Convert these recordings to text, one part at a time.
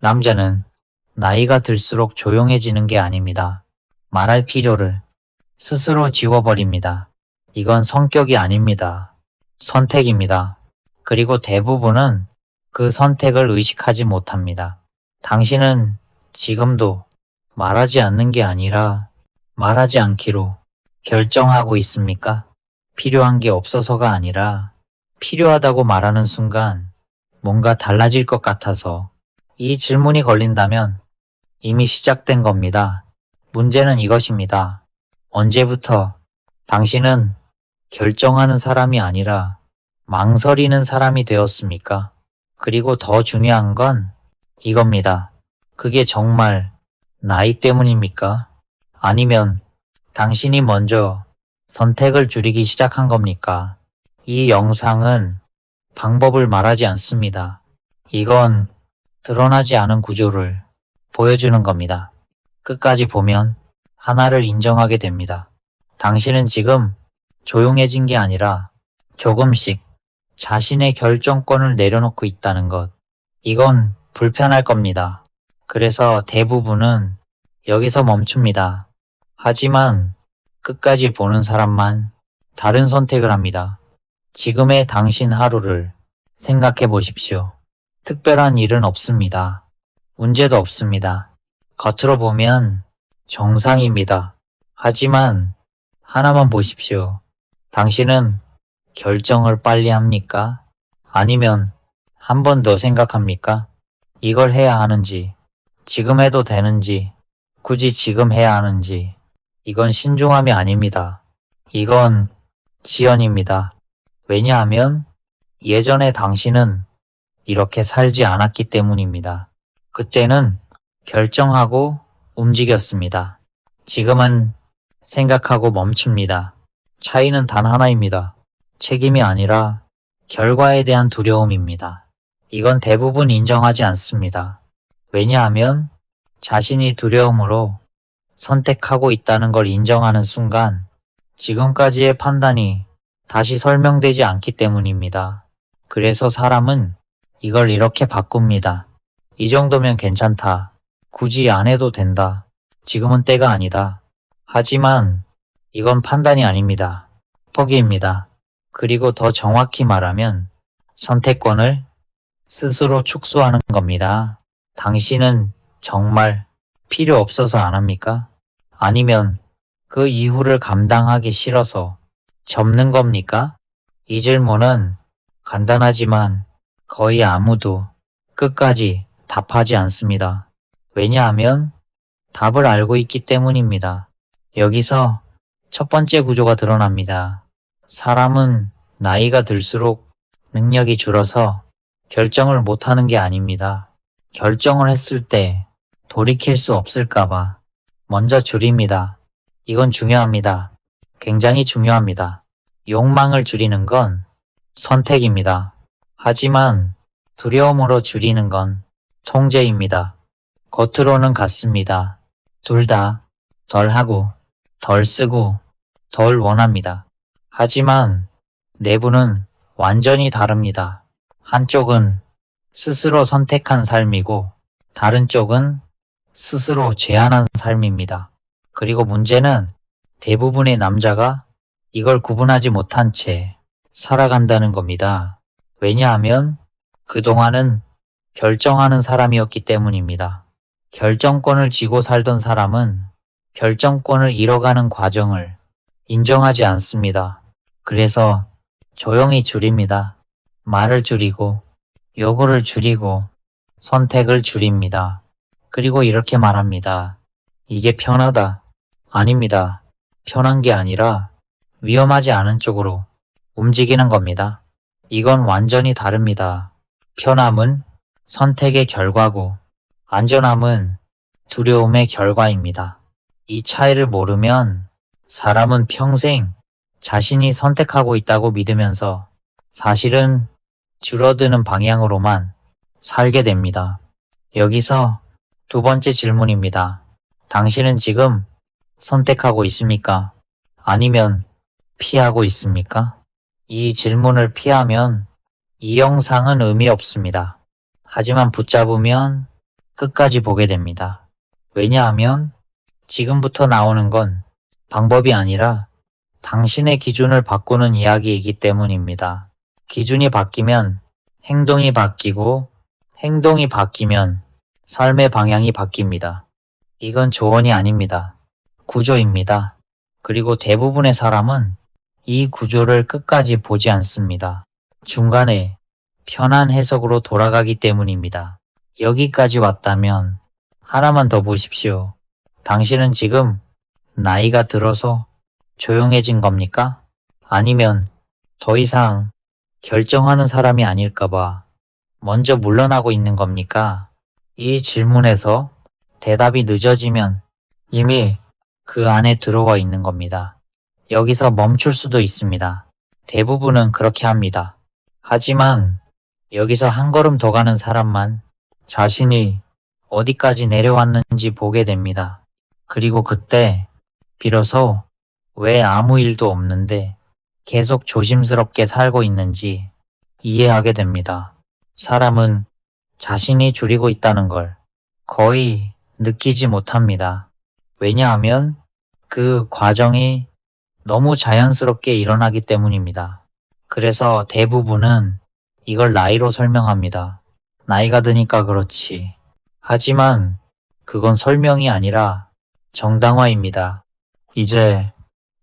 남자는 나이가 들수록 조용해지는 게 아닙니다. 말할 필요를 스스로 지워버립니다. 이건 성격이 아닙니다. 선택입니다. 그리고 대부분은 그 선택을 의식하지 못합니다. 당신은 지금도 말하지 않는 게 아니라 말하지 않기로 결정하고 있습니까? 필요한 게 없어서가 아니라 필요하다고 말하는 순간 뭔가 달라질 것 같아서. 이 질문이 걸린다면 이미 시작된 겁니다. 문제는 이것입니다. 언제부터 당신은 결정하는 사람이 아니라 망설이는 사람이 되었습니까? 그리고 더 중요한 건 이겁니다. 그게 정말 나이 때문입니까? 아니면 당신이 먼저 선택을 줄이기 시작한 겁니까? 이 영상은 방법을 말하지 않습니다. 이건 드러나지 않은 구조를 보여주는 겁니다. 끝까지 보면 하나를 인정하게 됩니다. 당신은 지금 조용해진 게 아니라 조금씩 자신의 결정권을 내려놓고 있다는 것. 이건 불편할 겁니다. 그래서 대부분은 여기서 멈춥니다. 하지만 끝까지 보는 사람만 다른 선택을 합니다. 지금의 당신 하루를 생각해 보십시오. 특별한 일은 없습니다. 문제도 없습니다. 겉으로 보면 정상입니다. 하지만 하나만 보십시오. 당신은 결정을 빨리 합니까? 아니면 한 번 더 생각합니까? 이걸 해야 하는지, 지금 해도 되는지, 굳이 지금 해야 하는지. 이건 신중함이 아닙니다. 이건 지연입니다. 왜냐하면 예전에 당신은 이렇게 살지 않았기 때문입니다. 그때는 결정하고 움직였습니다. 지금은 생각하고 멈춥니다. 차이는 단 하나입니다. 책임이 아니라 결과에 대한 두려움입니다. 이건 대부분 인정하지 않습니다. 왜냐하면 자신이 두려움으로 선택하고 있다는 걸 인정하는 순간 지금까지의 판단이 다시 설명되지 않기 때문입니다. 그래서 사람은 이걸 이렇게 바꿉니다. 이 정도면 괜찮다. 굳이 안 해도 된다. 지금은 때가 아니다. 하지만 이건 판단이 아닙니다. 포기입니다. 그리고 더 정확히 말하면 선택권을 스스로 축소하는 겁니다. 당신은 정말 필요 없어서 안 합니까? 아니면 그 이후를 감당하기 싫어서 접는 겁니까? 이 질문은 간단하지만 거의 아무도 끝까지 답하지 않습니다. 왜냐하면 답을 알고 있기 때문입니다. 여기서 첫 번째 구조가 드러납니다. 사람은 나이가 들수록 능력이 줄어서 결정을 못하는 게 아닙니다. 결정을 했을 때 돌이킬 수 없을까봐 먼저 줄입니다. 이건 중요합니다. 굉장히 중요합니다. 욕망을 줄이는 건 선택입니다. 하지만 두려움으로 줄이는 건 통제입니다. 겉으로는 같습니다. 둘 다 덜 하고, 덜 쓰고, 덜 원합니다. 하지만 내부는 완전히 다릅니다. 한쪽은 스스로 선택한 삶이고, 다른 쪽은 스스로 제한한 삶입니다. 그리고 문제는 대부분의 남자가 이걸 구분하지 못한 채 살아간다는 겁니다. 왜냐하면 그동안은 결정하는 사람이었기 때문입니다. 결정권을 쥐고 살던 사람은 결정권을 잃어가는 과정을 인정하지 않습니다. 그래서 조용히 줄입니다. 말을 줄이고, 요구를 줄이고, 선택을 줄입니다. 그리고 이렇게 말합니다. 이게 편하다. 아닙니다. 편한 게 아니라 위험하지 않은 쪽으로 움직이는 겁니다. 이건 완전히 다릅니다. 편함은 선택의 결과고 안전함은 두려움의 결과입니다. 이 차이를 모르면 사람은 평생 자신이 선택하고 있다고 믿으면서 사실은 줄어드는 방향으로만 살게 됩니다. 여기서 두 번째 질문입니다. 당신은 지금 선택하고 있습니까? 아니면 피하고 있습니까? 이 질문을 피하면 이 영상은 의미 없습니다. 하지만 붙잡으면 끝까지 보게 됩니다. 왜냐하면 지금부터 나오는 건 방법이 아니라 당신의 기준을 바꾸는 이야기이기 때문입니다. 기준이 바뀌면 행동이 바뀌고 행동이 바뀌면 삶의 방향이 바뀝니다. 이건 조언이 아닙니다. 구조입니다. 그리고 대부분의 사람은 이 구조를 끝까지 보지 않습니다. 중간에 편한 해석으로 돌아가기 때문입니다. 여기까지 왔다면 하나만 더 보십시오. 당신은 지금 나이가 들어서 조용해진 겁니까? 아니면 더 이상 결정하는 사람이 아닐까봐 먼저 물러나고 있는 겁니까? 이 질문에서 대답이 늦어지면 이미 그 안에 들어와 있는 겁니다. 여기서 멈출 수도 있습니다. 대부분은 그렇게 합니다. 하지만 여기서 한 걸음 더 가는 사람만 자신이 어디까지 내려왔는지 보게 됩니다. 그리고 그때 비로소 왜 아무 일도 없는데 계속 조심스럽게 살고 있는지 이해하게 됩니다. 사람은 자신이 줄이고 있다는 걸 거의 느끼지 못합니다. 왜냐하면 그 과정이 너무 자연스럽게 일어나기 때문입니다. 그래서 대부분은 이걸 나이로 설명합니다. 나이가 드니까 그렇지. 하지만 그건 설명이 아니라 정당화입니다. 이제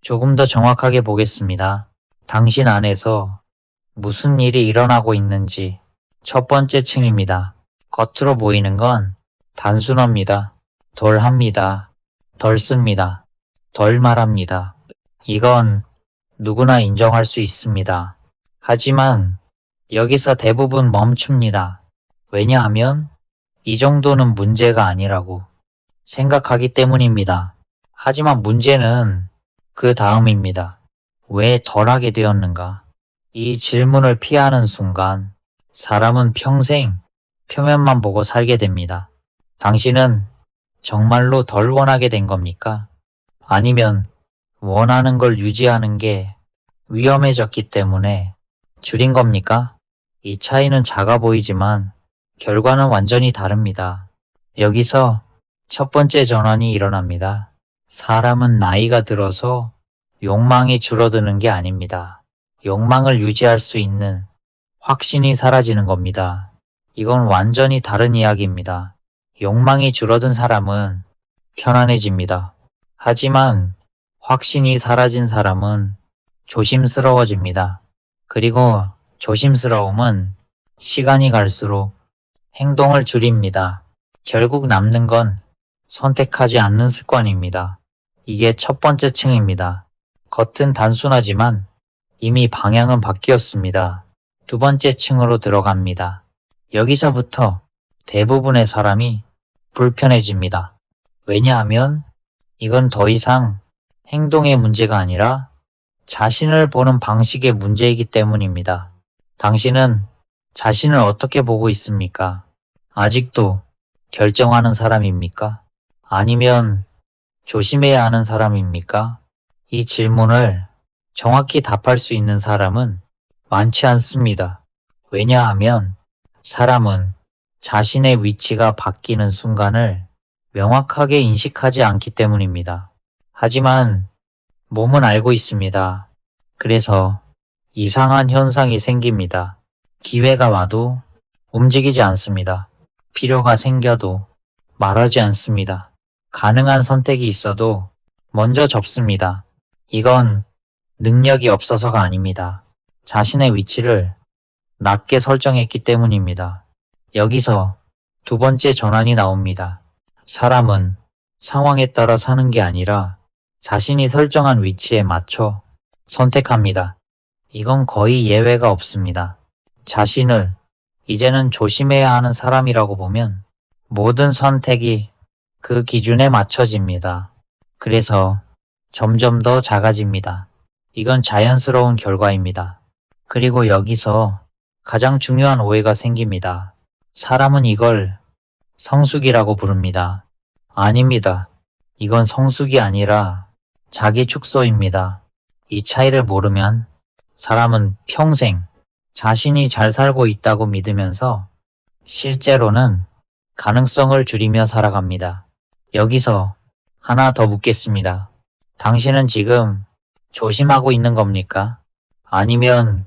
조금 더 정확하게 보겠습니다. 당신 안에서 무슨 일이 일어나고 있는지 첫 번째 층입니다. 겉으로 보이는 건 단순합니다. 덜 합니다. 덜 씁니다. 덜 말합니다. 이건 누구나 인정할 수 있습니다. 하지만 여기서 대부분 멈춥니다. 왜냐하면 이 정도는 문제가 아니라고 생각하기 때문입니다. 하지만 문제는 그 다음입니다. 왜 덜하게 되었는가? 이 질문을 피하는 순간 사람은 평생 표면만 보고 살게 됩니다. 당신은 정말로 덜 원하게 된 겁니까? 아니면 원하는 걸 유지하는 게 위험해졌기 때문에 줄인 겁니까? 이 차이는 작아 보이지만 결과는 완전히 다릅니다. 여기서 첫 번째 전환이 일어납니다. 사람은 나이가 들어서 욕망이 줄어드는 게 아닙니다. 욕망을 유지할 수 있는 확신이 사라지는 겁니다. 이건 완전히 다른 이야기입니다. 욕망이 줄어든 사람은 편안해집니다. 하지만 확신이 사라진 사람은 조심스러워집니다. 그리고 조심스러움은 시간이 갈수록 행동을 줄입니다. 결국 남는 건 선택하지 않는 습관입니다. 이게 첫 번째 층입니다. 겉은 단순하지만 이미 방향은 바뀌었습니다. 두 번째 층으로 들어갑니다. 여기서부터 대부분의 사람이 불편해집니다. 왜냐하면 이건 더 이상 행동의 문제가 아니라 자신을 보는 방식의 문제이기 때문입니다. 당신은 자신을 어떻게 보고 있습니까? 아직도 결정하는 사람입니까? 아니면 조심해야 하는 사람입니까? 이 질문을 정확히 답할 수 있는 사람은 많지 않습니다. 왜냐하면 사람은 자신의 위치가 바뀌는 순간을 명확하게 인식하지 않기 때문입니다. 하지만 몸은 알고 있습니다. 그래서 이상한 현상이 생깁니다. 기회가 와도 움직이지 않습니다. 필요가 생겨도 말하지 않습니다. 가능한 선택이 있어도 먼저 접습니다. 이건 능력이 없어서가 아닙니다. 자신의 위치를 낮게 설정했기 때문입니다. 여기서 두 번째 전환이 나옵니다. 사람은 상황에 따라 사는 게 아니라 자신이 설정한 위치에 맞춰 선택합니다. 이건 거의 예외가 없습니다. 자신을 이제는 조심해야 하는 사람이라고 보면 모든 선택이 그 기준에 맞춰집니다. 그래서 점점 더 작아집니다. 이건 자연스러운 결과입니다. 그리고 여기서 가장 중요한 오해가 생깁니다. 사람은 이걸 성숙이라고 부릅니다. 아닙니다. 이건 성숙이 아니라 자기 축소입니다. 이 차이를 모르면 사람은 평생 자신이 잘 살고 있다고 믿으면서 실제로는 가능성을 줄이며 살아갑니다. 여기서 하나 더 묻겠습니다. 당신은 지금 조심하고 있는 겁니까? 아니면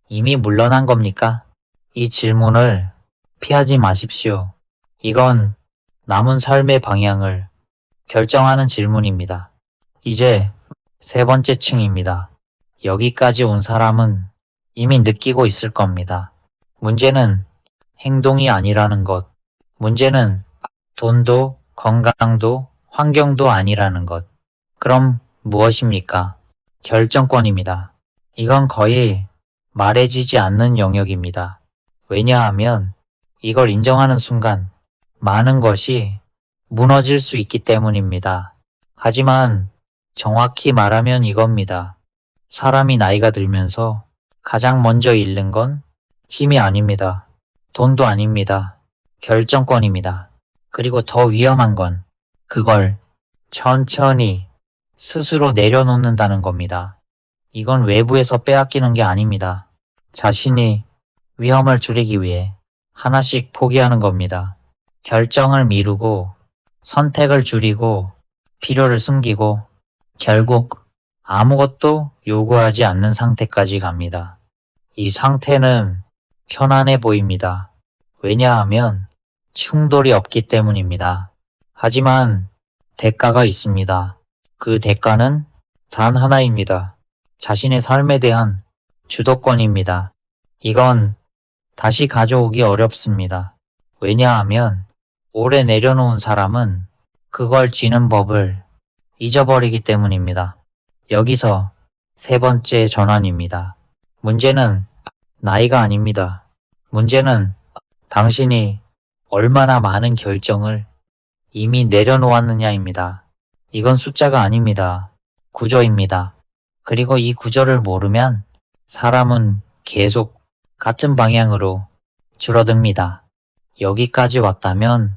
이미 물러난 겁니까? 이 질문을 피하지 마십시오. 이건 남은 삶의 방향을 결정하는 질문입니다. 이제 세 번째 층입니다. 여기까지 온 사람은 이미 느끼고 있을 겁니다. 문제는 행동이 아니라는 것. 문제는 돈도 건강도 환경도 아니라는 것. 그럼 무엇입니까? 결정권입니다. 이건 거의 말해지지 않는 영역입니다. 왜냐하면 이걸 인정하는 순간 많은 것이 무너질 수 있기 때문입니다. 하지만 정확히 말하면 이겁니다. 사람이 나이가 들면서 가장 먼저 잃는 건 힘이 아닙니다. 돈도 아닙니다. 결정권입니다. 그리고 더 위험한 건 그걸 천천히 스스로 내려놓는다는 겁니다. 이건 외부에서 빼앗기는 게 아닙니다. 자신이 위험을 줄이기 위해 하나씩 포기하는 겁니다. 결정을 미루고 선택을 줄이고 필요를 숨기고 결국 아무것도 요구하지 않는 상태까지 갑니다. 이 상태는 편안해 보입니다. 왜냐하면 충돌이 없기 때문입니다. 하지만 대가가 있습니다. 그 대가는 단 하나입니다. 자신의 삶에 대한 주도권입니다. 이건 다시 가져오기 어렵습니다. 왜냐하면 오래 내려놓은 사람은 그걸 쥐는 법을 잊어버리기 때문입니다. 여기서 세 번째 전환입니다. 문제는 나이가 아닙니다. 문제는 당신이 얼마나 많은 결정을 이미 내려놓았느냐입니다. 이건 숫자가 아닙니다. 구조입니다. 그리고 이 구조를 모르면 사람은 계속 같은 방향으로 줄어듭니다. 여기까지 왔다면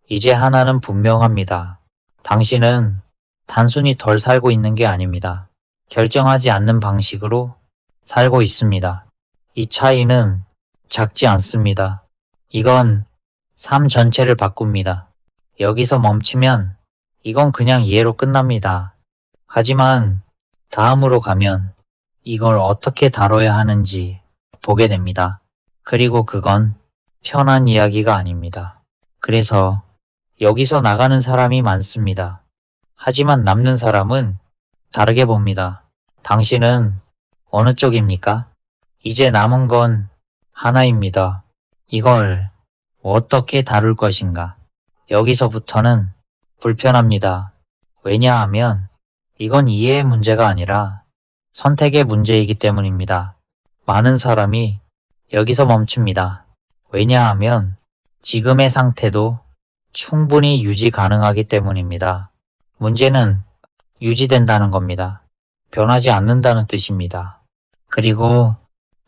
이제 하나는 분명합니다. 당신은 단순히 덜 살고 있는 게 아닙니다. 결정하지 않는 방식으로 살고 있습니다. 이 차이는 작지 않습니다. 이건 삶 전체를 바꿉니다. 여기서 멈추면 이건 그냥 이해로 끝납니다. 하지만 다음으로 가면 이걸 어떻게 다뤄야 하는지 보게 됩니다. 그리고 그건 편한 이야기가 아닙니다. 그래서 여기서 나가는 사람이 많습니다. 하지만 남는 사람은 다르게 봅니다. 당신은 어느 쪽입니까? 이제 남은 건 하나입니다. 이걸 어떻게 다룰 것인가? 여기서부터는 불편합니다. 왜냐하면 이건 이해의 문제가 아니라 선택의 문제이기 때문입니다. 많은 사람이 여기서 멈춥니다. 왜냐하면 지금의 상태도 충분히 유지 가능하기 때문입니다. 문제는 유지된다는 겁니다. 변하지 않는다는 뜻입니다. 그리고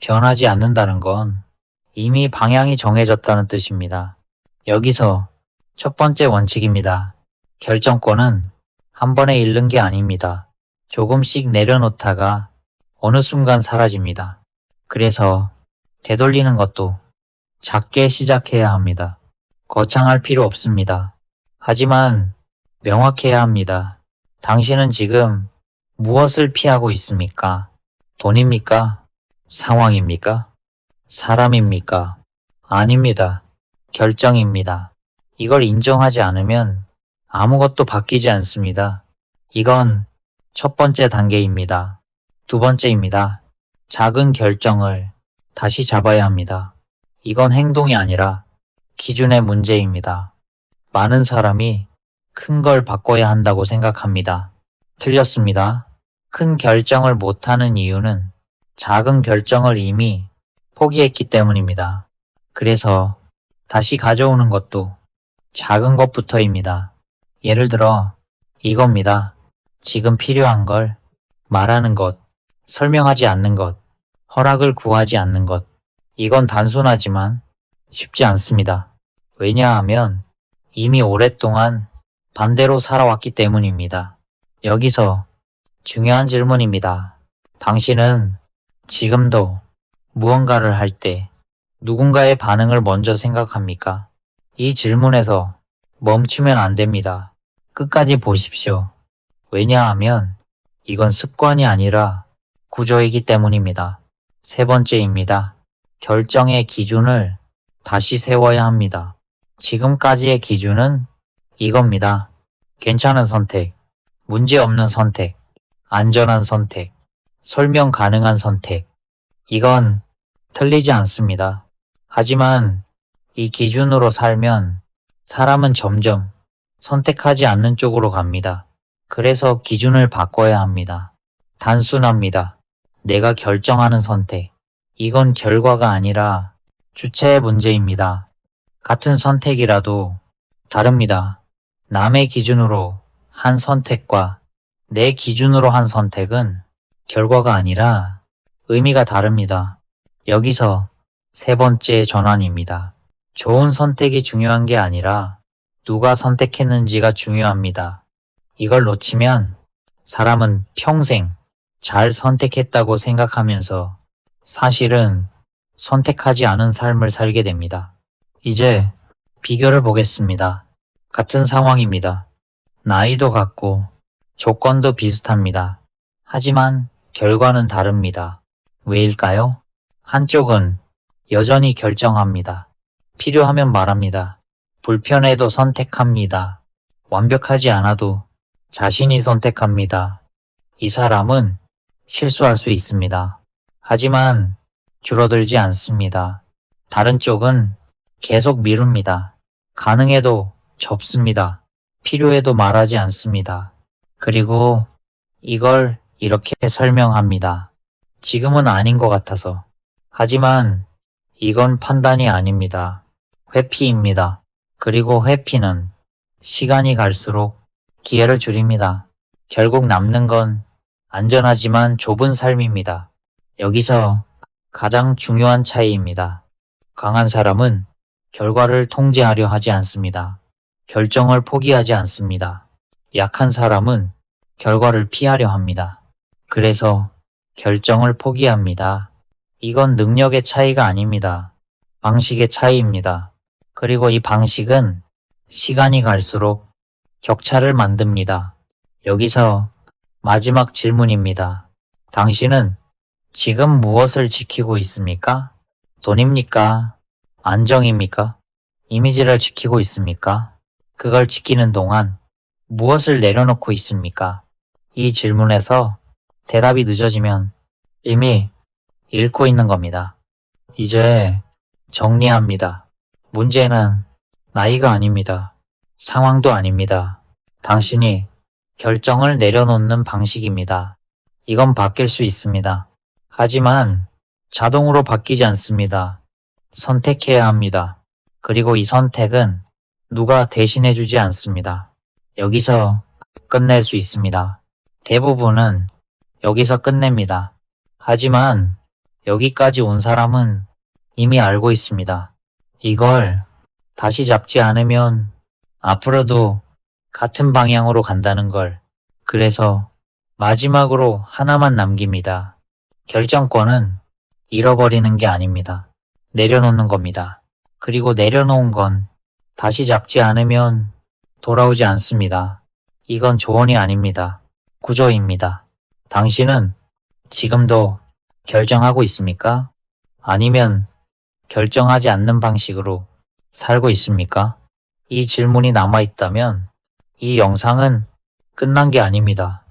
변하지 않는다는 건 이미 방향이 정해졌다는 뜻입니다. 여기서 첫 번째 원칙입니다. 결정권은 한 번에 잃는 게 아닙니다. 조금씩 내려놓다가 어느 순간 사라집니다. 그래서 되돌리는 것도 작게 시작해야 합니다. 거창할 필요 없습니다. 하지만 명확해야 합니다. 당신은 지금 무엇을 피하고 있습니까? 돈입니까? 상황입니까? 사람입니까? 아닙니다. 결정입니다. 이걸 인정하지 않으면 아무것도 바뀌지 않습니다. 이건 첫 번째 단계입니다. 두 번째입니다. 작은 결정을 다시 잡아야 합니다. 이건 행동이 아니라 기준의 문제입니다. 많은 사람이 큰 걸 바꿔야 한다고 생각합니다. 틀렸습니다. 큰 결정을 못하는 이유는 작은 결정을 이미 포기했기 때문입니다. 그래서 다시 가져오는 것도 작은 것부터입니다. 예를 들어 이겁니다. 지금 필요한 걸 말하는 것, 설명하지 않는 것, 허락을 구하지 않는 것. 이건 단순하지만 쉽지 않습니다. 왜냐하면 이미 오랫동안 반대로 살아왔기 때문입니다. 여기서 중요한 질문입니다. 당신은 지금도 무언가를 할 때 누군가의 반응을 먼저 생각합니까? 이 질문에서 멈추면 안 됩니다. 끝까지 보십시오. 왜냐하면 이건 습관이 아니라 구조이기 때문입니다. 세 번째입니다. 결정의 기준을 다시 세워야 합니다. 지금까지의 기준은 이겁니다. 괜찮은 선택, 문제없는 선택, 안전한 선택, 설명 가능한 선택. 이건 틀리지 않습니다. 하지만 이 기준으로 살면 사람은 점점 선택하지 않는 쪽으로 갑니다. 그래서 기준을 바꿔야 합니다. 단순합니다. 내가 결정하는 선택. 이건 결과가 아니라 주체의 문제입니다. 같은 선택이라도 다릅니다. 남의 기준으로 한 선택과 내 기준으로 한 선택은 결과가 아니라 의미가 다릅니다. 여기서 세 번째 전환입니다. 좋은 선택이 중요한 게 아니라 누가 선택했는지가 중요합니다. 이걸 놓치면 사람은 평생 잘 선택했다고 생각하면서 사실은 선택하지 않은 삶을 살게 됩니다. 이제 비교를 보겠습니다. 같은 상황입니다. 나이도 같고 조건도 비슷합니다. 하지만 결과는 다릅니다. 왜일까요? 한쪽은 여전히 결정합니다. 필요하면 말합니다. 불편해도 선택합니다. 완벽하지 않아도 자신이 선택합니다. 이 사람은 실수할 수 있습니다. 하지만 줄어들지 않습니다. 다른 쪽은 계속 미룹니다. 가능해도 접습니다. 필요해도 말하지 않습니다. 그리고 이걸 이렇게 설명합니다. 지금은 아닌 것 같아서. 하지만 이건 판단이 아닙니다. 회피입니다. 그리고 회피는 시간이 갈수록 기회를 줄입니다. 결국 남는 건 안전하지만 좁은 삶입니다. 여기서 가장 중요한 차이입니다. 강한 사람은 결과를 통제하려 하지 않습니다. 결정을 포기하지 않습니다. 약한 사람은 결과를 피하려 합니다. 그래서 결정을 포기합니다. 이건 능력의 차이가 아닙니다. 방식의 차이입니다. 그리고 이 방식은 시간이 갈수록 격차를 만듭니다. 여기서 마지막 질문입니다. 당신은 지금 무엇을 지키고 있습니까? 돈입니까? 안정입니까? 이미지를 지키고 있습니까? 그걸 지키는 동안 무엇을 내려놓고 있습니까? 이 질문에서 대답이 늦어지면 이미 잃고 있는 겁니다. 이제 정리합니다. 문제는 나이가 아닙니다. 상황도 아닙니다. 당신이 결정을 내려놓는 방식입니다. 이건 바뀔 수 있습니다. 하지만 자동으로 바뀌지 않습니다. 선택해야 합니다. 그리고 이 선택은 누가 대신해주지 않습니다. 여기서 끝낼 수 있습니다. 대부분은 여기서 끝냅니다. 하지만 여기까지 온 사람은 이미 알고 있습니다. 이걸 다시 잡지 않으면 앞으로도 같은 방향으로 간다는 걸. 그래서 마지막으로 하나만 남깁니다. 결정권은 잃어버리는 게 아닙니다. 내려놓는 겁니다. 그리고 내려놓은 건 다시 잡지 않으면 돌아오지 않습니다. 이건 조언이 아닙니다. 구조입니다. 당신은 지금도 결정하고 있습니까? 아니면 결정하지 않는 방식으로 살고 있습니까? 이 질문이 남아있다면 이 영상은 끝난 게 아닙니다.